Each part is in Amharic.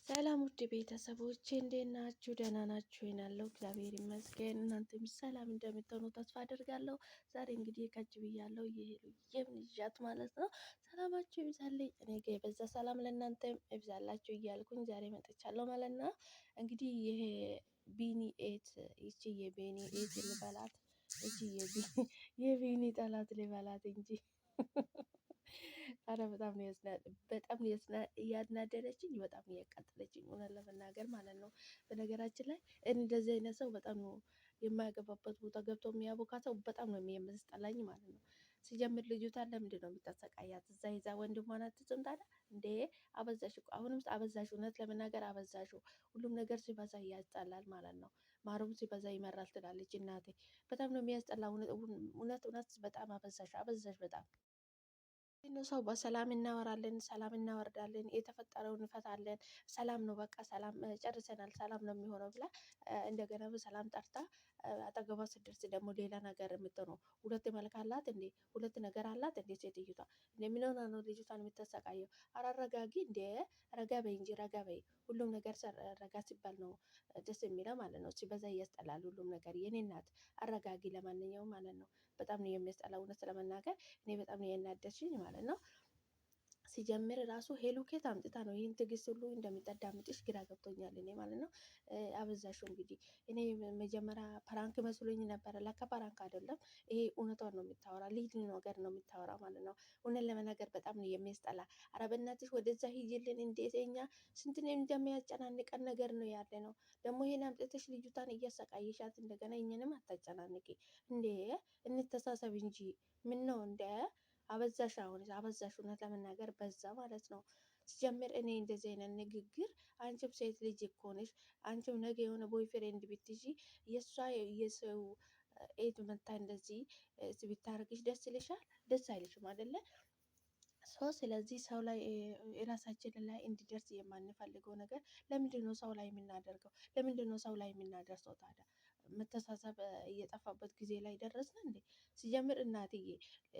ሰላም ውድ ቤተሰቦቼ እንዴት ናችሁ? ደህና ናችሁ? ይናለው እግዚአብሔር ይመስገን። እናንተም ሰላም እንደምትሆኑ ተስፋ አደርጋለሁ። ዛሬ እንግዲህ ከች ብያለሁ የሄሉዬም ልጃት ማለት ነው። ሰላማችሁ ይብዛልኝ። እኔ ጋ የበዛ ሰላም ለእናንተም ይብዛላችሁ እያልኩኝ ዛሬ መጥቻለሁ ማለት ነው። እንግዲህ ይሄ ቢኒ ኤት ይቺ የቢኒ ኤት ልበላት እቺ የቢኒ ጠላት ልበላት እንጂ አረ በጣም ነው እያናደደችኝ፣ በጣም ነው እያቃጠለችኝ እውነት ለመናገር ማለት ነው። በነገራችን ላይ እንደዚህ አይነት ሰው በጣም ነው የማያገባበት ቦታ ገብቶ የሚያቦካ ሰው በጣም ነው የሚያስጠላኝ ማለት ነው። ሲጀምር ልጅቷን ለምንድን ነው የምታሰቃያት? እዛ ይዛ ወንድሟን አትጽም ታዲያ እንዴ? አበዛሽ እኮ አሁንም አበዛሽ። እውነት ለመናገር አበዛሹ። ሁሉም ነገር ሲበዛ ያስጠላል ማለት ነው። ማሩም ሲበዛ ይመራል ትላለች እናቴ። በጣም ነው የሚያስጠላ። እውነት በጣም አበዛሽ በጣም ሰው በሰላም እናወራለን፣ ሰላም እናወርዳለን፣ የተፈጠረውን እንፈታለን፣ ሰላም ነው በቃ ሰላም ጨርሰናል፣ ሰላም ነው የሚሆነው ብላ እንደገና በሰላም ጠርታ አጠገቧ ስደርስ ደግሞ ሌላ ነገር የምትሆነው። ሁለት መልክ አላት እንዴ? ሁለት ነገር አላት እንዴ ሴትዮቷ? እንደሚሆና ነው ልጅቷን የምታሰቃየው? አራረጋጊ እንዴ! ረጋ በይ እንጂ ረጋ በይ። ሁሉም ነገር ረጋ ሲባል ነው ደስ የሚለው ማለት ነው። ሲበዛ እያስጠላል ሁሉም ነገር። የኔ እናት አረጋጊ ለማንኛውም ማለት ነው። በጣም ነው የሚያስጠላ እውነት ለመናገር እኔ በጣም ነው ያናደድሽኝ ማለት ነው። ሲጀምር ራሱ ሄሉ ኬት አምጥታ ነው ይህን ትዕግስት ሁሉ እንደምታዳምጥሽ ግራ ገብቶኛል እኔ ማለት ነው። አበዛሽው እንግዲህ። እኔ መጀመሪያ ፕራንክ መስሎኝ ነበረ፣ ለካ ፕራንክ አይደለም። ይሄ እውነቷን ነው የምታወራ፣ ልጅ ነገር ነው የምታወራ ማለት ነው። እውነት ለመናገር በጣም ነው የሚያስጠላ። ኧረ በእናትሽ ወደዛ ሂጅልን። እንዴት እኛ ስንት እንደሚያጨናንቀን ነገር ነው ያለ ነው። ደግሞ ይሄን አምጥተሽ ልጅቷን እያሰቃየሻት እንደገና እኛንም አታጨናንቂ እንዴ! እንተሳሰብ እንጂ ምን ነው እንደ አበዛሽ። አሁን አበዛሽ፣ እውነት ለመናገር በዛ ማለት ነው። ሲጀምር እኔ እንደዚህ አይነት ንግግር፣ አንቺም ሴት ልጅ እኮ ነሽ። አንቺም ነገ የሆነ ቦይፍሬንድ ብትይዢ የእሷ የሰው ኤድ መታ እንደዚህ ብታረግሽ ደስ ይልሻል? ደስ አይልሽም አይደለ? ስለዚህ ሰው ላይ የራሳችን ላይ እንዲደርስ የማንፈልገው ነገር ለምንድን ነው ሰው ላይ የምናደርገው? ለምንድን ነው ሰው ላይ የምናደርሰው ታዲያ? መተሳሰብ እየጠፋበት ጊዜ ላይ ደረስን እንዴ? ሲጀምር እናትዬ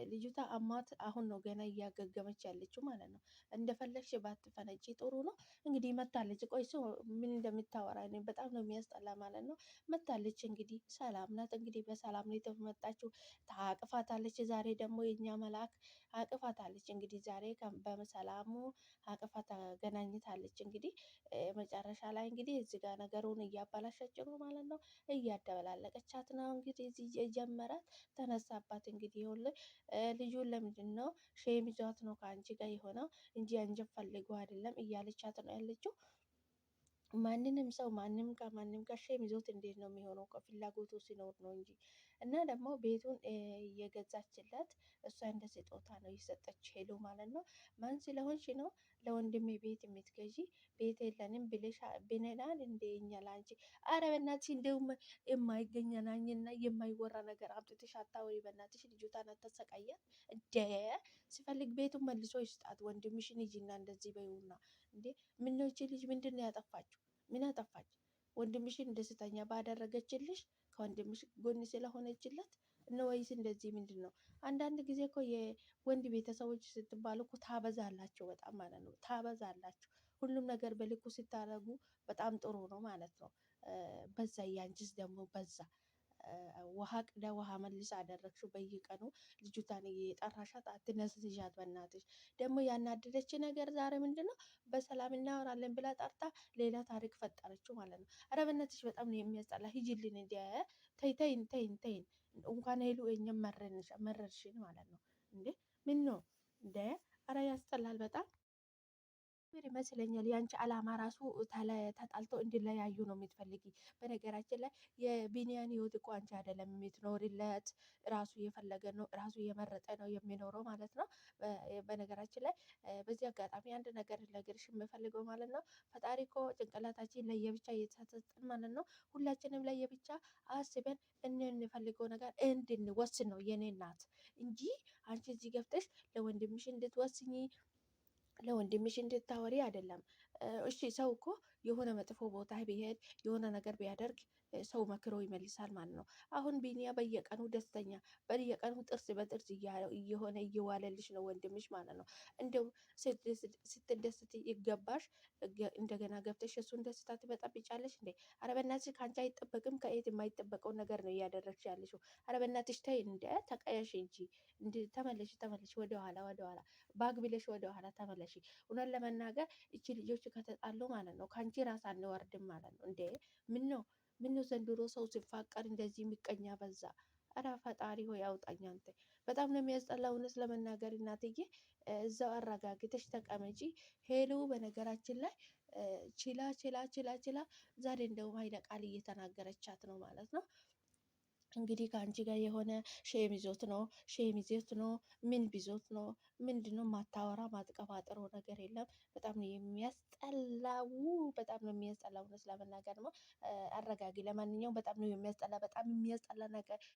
ልጅቷ አማት አሁን ነው ገና እያገገመች ያለችው ማለት ነው። እንደፈለግሽ ባትፈነጪ ጥሩ ነው። እንግዲህ መታለች። ቆይ ሰው ምን እንደምታወራ እኔ በጣም ነው የሚያስጠላ ማለት ነው። መታለች እንግዲህ ሰላም ናት። እንግዲህ በሰላም ነው የተመጣችው። ታቅፋታለች። ዛሬ ደግሞ የኛ መልአክ አቅፋታለች። እንግዲህ ዛሬ በሰላሙ አቅፋ ተገናኝታለች። እንግዲህ መጨረሻ ላይ እንግዲህ እዚህ ጋር ነገሩን እያባላሸችው ነው ማለት ነው። እያደበላለቀቻት ነው እንግዲህ እዚህ የጀመራት ተነሳባት። እንግዲህ ይኸውልህ ልጁን ለምንድን ነው ሼም ይዟት ነው ከአንቺ ጋር የሆነው እንጂ አንጀት ፈልጎ አይደለም እያለቻት ነው ያለችው። ማንንም ሰው ማንም ጋር ሼም ይዞት እንዴት ነው የሚሆነው? ከፍላጎቱ ሲኖር ነው እንጂ። እና ደግሞ ቤቱን የገዛችለት እሷ እንደ ስጦታ ነው የሰጠች ሄሉ ማለት ነው። ማን ስለሆንሽ ነው ለወንድሜ ቤት የምትገዢ? ቤት የለንም ብለናል እንደ እኛ ላንቺ። አረ በእናትሽ እንደውም የማይገናኝና የማይወራ ነገር አምጥተሽ አታውሪ በእናትሽ። ልጅቷን አታሰቃያት እንደ ሲፈልግ ቤቱን መልሶ ይስጣት። ወንድምሽን ሂጂና እንደዚህ በይውና እንዴ። ምነው ይቺ ልጅ ምንድን ነው ያጠፋችው? ምን አጠፋች? ወንድምሽን ደስተኛ ባደረገችልሽ ከወንድምሽ ጎን ስለሆነችለት ነው ወይስ እንደዚህ ምንድን ነው? አንዳንድ ጊዜ እኮ የወንድ ቤተሰቦች ስትባሉ እኮ ታበዛላቸው በጣም ማለት ነው። ታበዛላችሁ። ሁሉም ነገር በልኩ ስታደርጉ በጣም ጥሩ ነው ማለት ነው። በዛ ያንቺስ ደግሞ በዛ። ውሃ ቅዳ ውሃ መልስ አደረግሽው። በየቀኑ ልጅቷን የጠራሻት አትነዝንዣት በእናትሽ። ደግሞ ያናደደች ነገር ዛሬ ምንድን ነው በሰላም እናወራለን ብላ ጠርታ ሌላ ታሪክ ፈጠረችው ማለት ነው። ኧረ በእናትሽ በጣም ነው የሚያስጠላ። ሂጂልን እንዲ ተይን። እንኳን ሄሉ እኛም መረርሽን ማለት ነው እንዴ። ምን ነው እንደ ኧረ ያስጠላል በጣም ይመስለኛል። የአንቺ አላማ ራሱ ተጣልቶ እንዲለያዩ ነው የምትፈልጊ። በነገራችን ላይ የቢኒያን ህይወት እኮ አንቺ አይደለም የምትኖርለት፣ ራሱ እየፈለገ ነው፣ ራሱ እየመረጠ ነው የሚኖረው ማለት ነው። በነገራችን ላይ በዚህ አጋጣሚ አንድ ነገር ልነግርሽ የምፈልገው ማለት ነው፣ ፈጣሪ እኮ ጭንቅላታችን ለየብቻ እየተሰጠን ማለት ነው። ሁላችንም ለየብቻ አስበን እንፈልገው ነገር እንድንወስን ነው የኔ እናት እንጂ አንቺ እዚህ ገብተሽ ለወንድምሽ እንድትወስኝ ለወንድምሽ እንድታወሪ አይደለም። እሺ ሰው እኮ የሆነ መጥፎ ቦታ ቢሄድ የሆነ ነገር ቢያደርግ ሰው መክሮ ይመልሳል ማለት ነው። አሁን ቢኒያ በየቀኑ ደስተኛ በየቀኑ ጥርስ በጥርስ እየሆነ እየዋለልሽ ነው ወንድምሽ ማለት ነው። እንደው ስትደስት ይገባሽ እንደገና ገብተሽ እሱን ደስታ ትበጠብጫለሽ እንዴ? ኧረ በእናትሽ ከአንቺ አይጠበቅም። ከየት የማይጠበቀው ነገር ነው እያደረግሽ ያለሽው። ኧረ በእናትሽ ተይ እንደ ተቀየሽ እንጂ ተመለሽ ወደኋላ ባግ ብለሽ ወደኋላ ተመለሽ። እውነት ለመናገር እቺ ልጆች ከተጣሉ ማለት ነው ከአንቺ ራስ አንወርድም ማለት ነው። እንዴ ምን ነው ዘንድሮ ሰው ሲፋቀር እንደዚህ የሚቀኛ በዛ። ኧረ ፈጣሪ ሆይ አውጣኝ አንተ። በጣም ነው የሚያስጠላው እውነት ለመናገር እናትዬ። እዛው አረጋግተሽ ተቀመጪ። ሄሉ በነገራችን ላይ ችላ ዛሬ እንደውም ኃይለ ቃል እየተናገረቻት ነው ማለት ነው። እንግዲህ ከአንቺ ጋር የሆነ ሼም ይዞት ነው ምን ቢዞት ነው ምንድነው? ማታወራ ማትቀባጥረው ነገር የለም። በጣም ነው የሚያስጠላው። በጣም ነው የሚያስጠላው እውነት ለመናገር ነው። አረጋጊ። ለማንኛውም በጣም ነው የሚያስጠላ። በጣም የሚያስጠላ ነገር